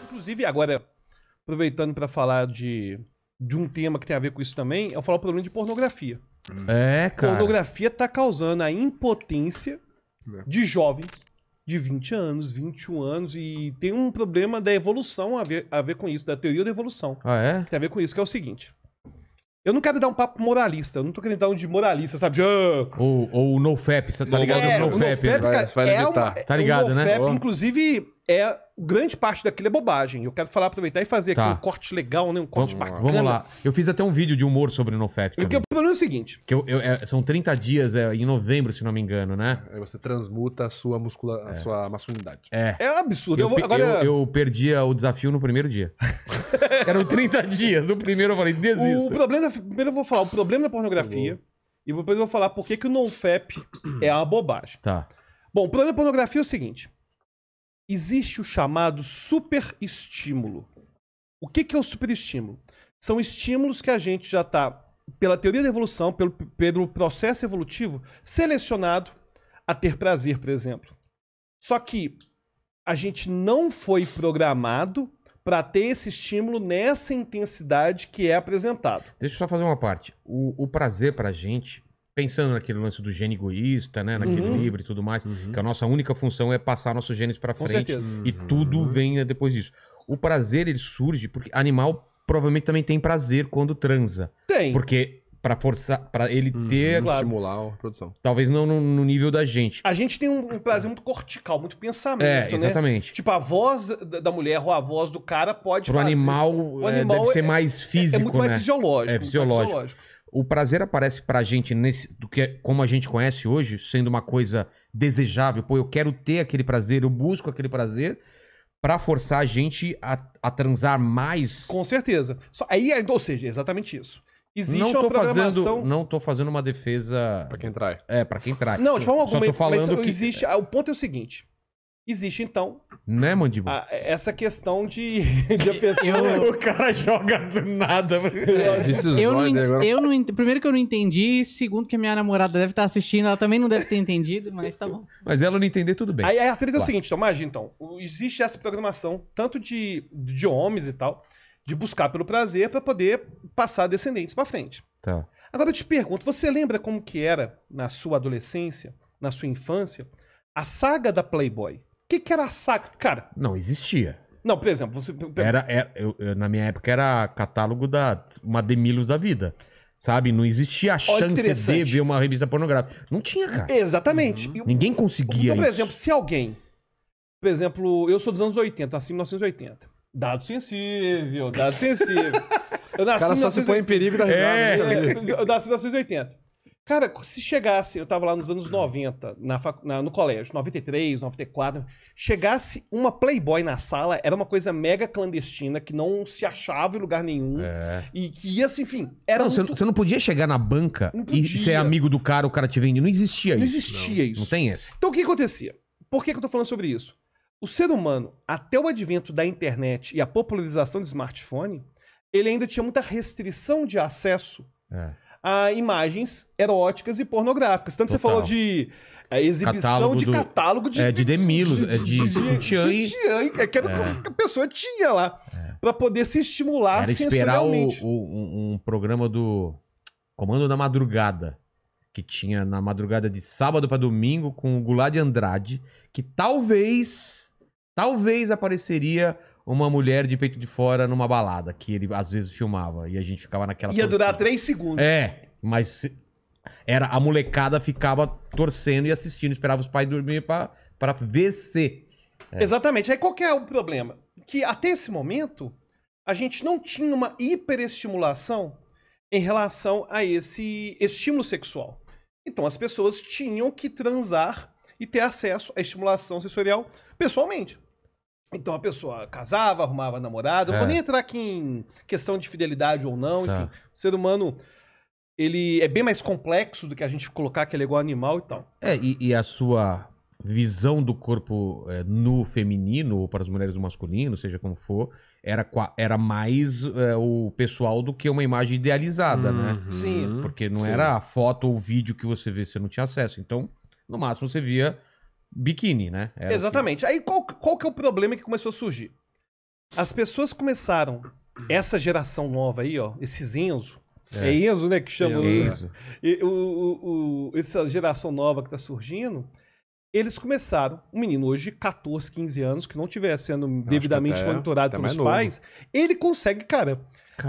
Inclusive, agora, aproveitando para falar de um tema que tem a ver com isso também, eu falo o problema de pornografia. É, cara. Pornografia tá causando a impotência de jovens de 20 anos, 21 anos, e tem um problema da evolução a ver com isso, da teoria da evolução. Ah, é? Que tem a ver com isso, que é o seguinte. Eu não quero dar um papo moralista, eu não tô querendo dar um de moralista, sabe? Ou o NoFap, você tá ligado no NoFap, né? Tá ligado, o né? NoFap, inclusive, grande parte daquilo é bobagem. Eu quero aproveitar e fazer aqui um corte legal, né? Um corte bacana. Vamos lá. Eu fiz até um vídeo de humor sobre o NoFap. Porque o problema é o seguinte. Que são 30 dias, em novembro, se não me engano, né? Aí você transmuta a sua masculinidade. É um absurdo. Eu perdi o desafio no primeiro dia. Eram 30 dias. No primeiro eu falei, desisto. Primeiro eu vou falar o problema da pornografia. E depois eu vou falar por que o NoFap é uma bobagem. Tá. Bom, o problema da pornografia é o seguinte. Existe o chamado superestímulo. O que é o superestímulo? São estímulos que a gente já está, pela teoria da evolução, pelo processo evolutivo, selecionado a ter prazer, por exemplo. Só que a gente não foi programado para ter esse estímulo nessa intensidade que é apresentado. Deixa eu só fazer uma parte. O prazer pra gente, pensando naquele lance do gene egoísta, né? Naquele livro e tudo mais, que a nossa única função é passar nossos genes pra frente. Com certeza. E tudo vem depois disso. O prazer, ele surge porque animal provavelmente também tem prazer quando transa. Tem. Porque pra forçar, pra ele ter... Estimular a produção. Talvez não no nível da gente. A gente tem um prazer muito cortical, muito pensamento, né? Exatamente. Tipo, a voz da mulher ou a voz do cara pode Pro fazer... animal, deve ser mais físico, é muito mais né? fisiológico. É fisiológico. O prazer aparece pra gente como a gente conhece hoje, sendo uma coisa desejável. Pô, eu quero ter aquele prazer, eu busco aquele prazer pra forçar a gente a transar mais. Com certeza. Ou seja, exatamente isso. Existe uma programação... Não tô fazendo uma defesa... Pra quem trai. Pra quem trai. Não, de forma alguma. Só tô falando que... Existe, o ponto é o seguinte. Existe, então... Né, Mandíbula? Essa questão de a pessoa... O cara joga do nada. Primeiro que eu não entendi, segundo que a minha namorada deve estar assistindo, ela também não deve ter entendido, mas tá bom. Mas ela não entender, tudo bem. Aí a treta é o seguinte, então, imagina, então. Existe essa programação, tanto de homens e tal, de buscar pelo prazer pra poder passar descendentes pra frente. Tá. Agora eu te pergunto, você lembra como que era na sua adolescência, na sua infância, a saga da Playboy? O que era a saga? Cara... Não, existia. Não, por exemplo, você... Na minha época era catálogo da uma Demilos da vida. Sabe? Não existia a chance de ver uma revista pornográfica. Não tinha, cara. Exatamente. Ninguém conseguia então, por exemplo, se alguém... Por exemplo, eu sou dos anos 80, nasci em 1980. Dado sensível. Eu nasci o cara só se põe em perigo da risada. Eu nasci em 1980. Cara, se chegasse, eu tava lá nos anos 90, no colégio, 93, 94, chegasse uma Playboy na sala, era uma coisa mega clandestina, que não se achava em lugar nenhum, e que ia assim, enfim, era Você não podia chegar na banca e ser amigo do cara, o cara te vende. Não existia isso. Não existia isso. Não tem isso. Então o que acontecia? Por que eu tô falando sobre isso? O ser humano, até o advento da internet e a popularização do smartphone, ele ainda tinha muita restrição de acesso a imagens eróticas e pornográficas. Tanto você falou de exibição de catálogo de Demilos, de sutiã. Que era o que a pessoa tinha lá. Pra poder se estimular era esperar um programa do Comando da Madrugada, que tinha na madrugada de sábado pra domingo, com o Goulart de Andrade, que talvez apareceria uma mulher de peito de fora numa balada, que ele às vezes filmava, e a gente ficava naquela Ia durar 3 segundos. Mas a molecada ficava torcendo e assistindo, esperava os pais dormirem pra ver se... Exatamente. Aí qual que é o problema? Que até esse momento, a gente não tinha uma hiperestimulação em relação a esse estímulo sexual. Então as pessoas tinham que transar e ter acesso à estimulação sensorial pessoalmente. Então a pessoa casava, arrumava namorado. Não vou nem entrar aqui em questão de fidelidade ou não. Enfim, o ser humano, ele é bem mais complexo do que a gente colocar que ele é igual animal e tal. E a sua visão do corpo no feminino, ou para as mulheres do masculino, seja como for, era mais o pessoal do que uma imagem idealizada, né? Sim. Porque não era a foto ou o vídeo que você vê, você não tinha acesso. Então, no máximo, você via biquíni, né? Exatamente. Aí qual que é o problema que começou a surgir? as pessoas começaram, essa geração nova aí, ó, esses Enzo, é Enzo, né, que chama Enzo. essa geração nova que tá surgindo, eles começaram, um menino hoje de 14, 15 anos, que não estiver sendo devidamente monitorado até pelos mais pais, ele consegue, cara,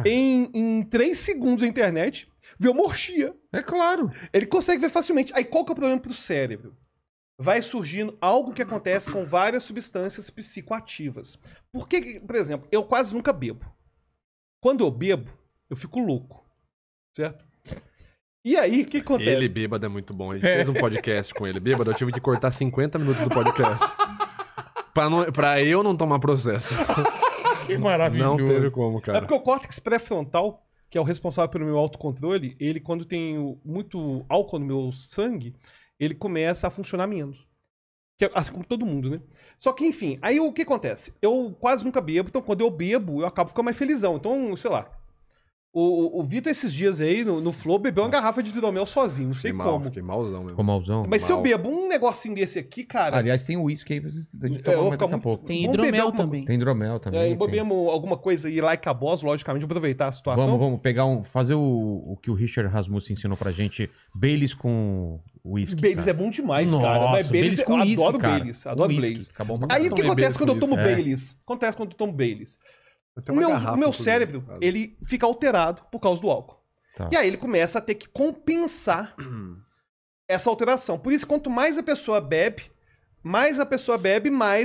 em 3 segundos na internet, ver uma orgia. É claro. Ele consegue ver facilmente. Aí qual que é o problema pro cérebro? Vai surgindo algo que acontece com várias substâncias psicoativas. Por que, por exemplo, eu quase nunca bebo. Quando eu bebo, eu fico louco. Certo? E aí, o que acontece? Ele bêbado é muito bom. A gente fez um podcast com ele bêbado, eu tive que cortar 50 minutos do podcast. Pra eu não tomar processo. Que maravilhoso. Não teve como, É cara. porque o córtex pré-frontal, que é o responsável pelo meu autocontrole, ele, quando tem muito álcool no meu sangue, ele começa a funcionar menos. Que é assim como todo mundo, né? Só que, enfim, aí o que acontece? Eu quase nunca bebo, então quando eu bebo, eu acabo ficando mais felizão. Então, sei lá. O Vitor, esses dias aí, no Flow, bebeu uma garrafa de hidromel sozinho, não sei como. Fiquei malzão mesmo. Ficou malzão. Mas se eu mal. bebo um negocinho desse aqui, cara... Aliás, tem uísque aí pra gente eu tomar vou mais ficar daqui a muito- pouco. Tem Vamos beber hidromel alguma- também. Tem hidromel também. aí tem. bebemos alguma coisa aí, like a boss, logicamente, aproveitar a situação. Vamos pegar fazer o que o Richard Rasmussen ensinou pra gente, Baileys com whisky. Baileys cara. é bom demais, Nossa, cara. Mas Baileys, com eu whisky, adoro cara. Baileys. Adoro Whisky, Baileys. fica bom pra Aí o que tomei acontece Baileys quando eu com tomo whisky. Baileys? Acontece quando eu tomo Baileys. Eu O tenho uma meu, garrafa, o meu inclusive, cérebro, em casa. ele fica alterado por causa do álcool. Tá. E aí ele começa a ter que compensar essa alteração. Por isso, quanto mais a pessoa bebe, mais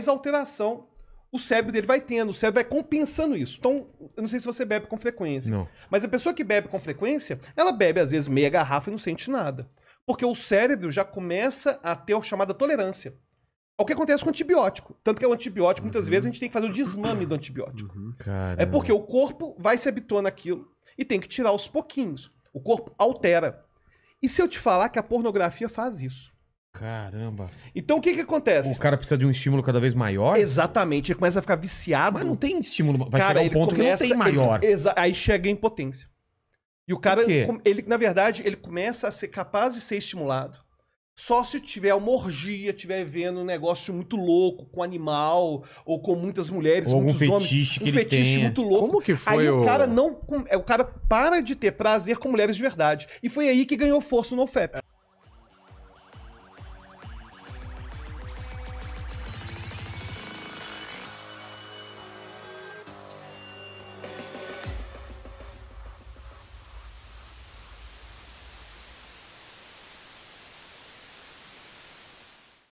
alteração o cérebro dele vai tendo. O cérebro vai compensando isso. Então, eu não sei se você bebe com frequência. Não. Mas a pessoa que bebe com frequência, ela bebe às vezes meia garrafa e não sente nada. Porque o cérebro já começa a ter a chamada tolerância. É o que acontece com o antibiótico. Tanto que o antibiótico, muitas vezes, a gente tem que fazer o desmame do antibiótico. Caramba. É porque o corpo vai se habituando àquilo e tem que tirar aos pouquinhos. O corpo altera. E se eu te falar que a pornografia faz isso? Caramba. Então o que acontece? O cara precisa de um estímulo cada vez maior? Exatamente, ele começa a ficar viciado. Mas não tem estímulo. Vai Cara, chegar um ponto que não tem maior. Aí chega a impotência. E o cara, Por quê? ele, na verdade, ele começa a ser capaz de ser estimulado só se tiver uma orgia, tiver vendo um negócio muito louco com animal, ou com muitas mulheres, Ou algum muitos homens. fetiche que Um ele fetiche tenha. muito louco. Como que foi Aí o... o cara não. O cara para de ter prazer com mulheres de verdade. E foi aí que ganhou força o NoFap.